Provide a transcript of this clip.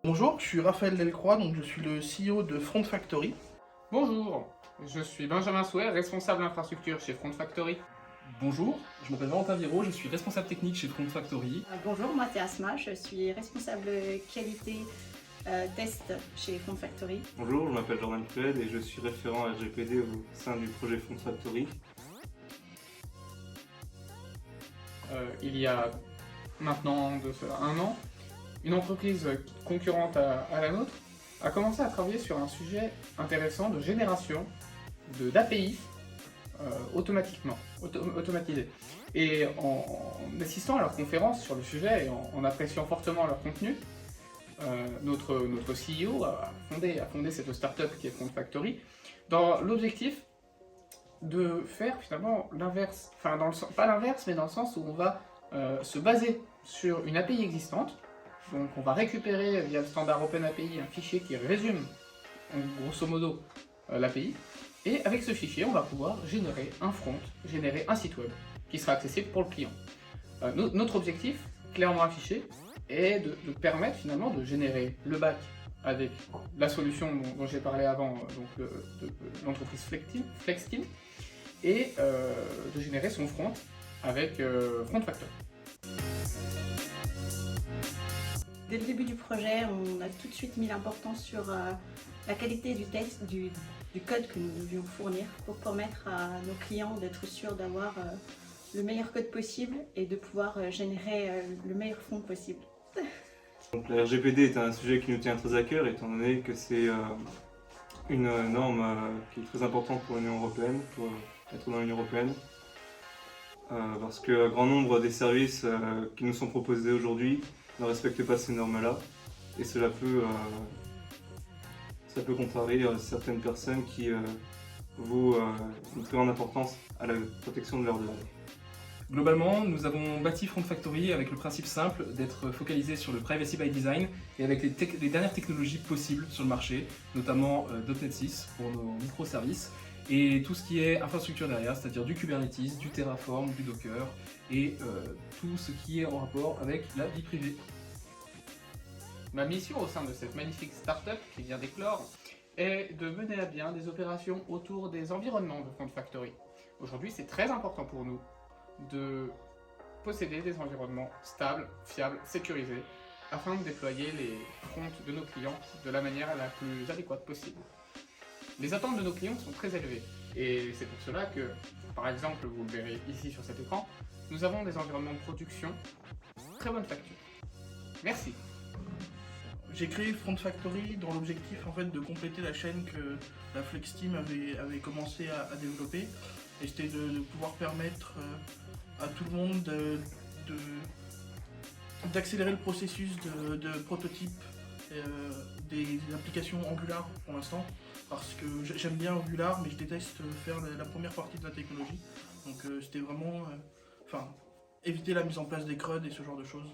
Bonjour, je suis Raphaël Delcroix, donc je suis le CEO de Front Factory. Bonjour, je suis Benjamin Souer, responsable infrastructure chez Front Factory. Bonjour, je m'appelle Valentin Viro, je suis responsable technique chez Front Factory. Bonjour, moi c'est Asma, je suis responsable qualité test chez Front Factory. Bonjour, je m'appelle Jordan Cruel et je suis référent RGPD au sein du projet Front Factory. Il y a maintenant de cela un an, une entreprise concurrente à la nôtre a commencé à travailler sur un sujet intéressant de génération d'API automatisés. Et en assistant à leur conférence sur le sujet et en appréciant fortement leur contenu, notre CEO a fondé cette startup qui est Front Factory dans l'objectif de faire finalement l'inverse, enfin pas l'inverse, mais dans le sens où on va se baser sur une API existante. Donc on va récupérer via le standard OpenAPI un fichier qui résume grosso modo l'API, et avec ce fichier on va pouvoir générer un front, générer un site web qui sera accessible pour le client. Notre objectif, clairement affiché, est de permettre finalement de générer le back avec la solution dont j'ai parlé avant, donc de l'entreprise FlexTeam, et de générer son front avec Front Factory. Dès le début du projet, on a tout de suite mis l'importance sur la qualité du texte, du code que nous devions fournir pour permettre à nos clients d'être sûrs d'avoir le meilleur code possible et de pouvoir générer le meilleur front possible. Donc, la RGPD est un sujet qui nous tient très à cœur étant donné que c'est une norme qui est très importante pour l'Union Européenne, pour être dans l'Union Européenne. Parce qu'un grand nombre des services qui nous sont proposés aujourd'hui ne respectent pas ces normes-là, et cela peut contrarier certaines personnes qui vouent une très grande importance à la protection de leurs données. Globalement, nous avons bâti Front Factory avec le principe simple d'être focalisé sur le privacy by design et avec les dernières technologies possibles sur le marché, notamment .NET 6 pour nos microservices et tout ce qui est infrastructure derrière, c'est-à-dire du Kubernetes, du Terraform, du Docker et tout ce qui est en rapport avec la vie privée. Ma mission au sein de cette magnifique startup qui vient d'éclore est de mener à bien des opérations autour des environnements de Front Factory. Aujourd'hui, c'est très important pour nous de posséder des environnements stables, fiables, sécurisés, afin de déployer les fronts de nos clients de la manière la plus adéquate possible. Les attentes de nos clients sont très élevées, et c'est pour cela que, par exemple, vous le verrez ici sur cet écran, nous avons des environnements de production très bonne facture. Merci. J'ai créé Front Factory dans l'objectif en fait de compléter la chaîne que la FlexTeam avait commencé à développer, et c'était de pouvoir permettre à tout le monde d'accélérer le processus de prototype des applications Angular pour l'instant, parce que j'aime bien Angular mais je déteste faire la première partie de la technologie, donc c'était vraiment éviter la mise en place des CRUD et ce genre de choses.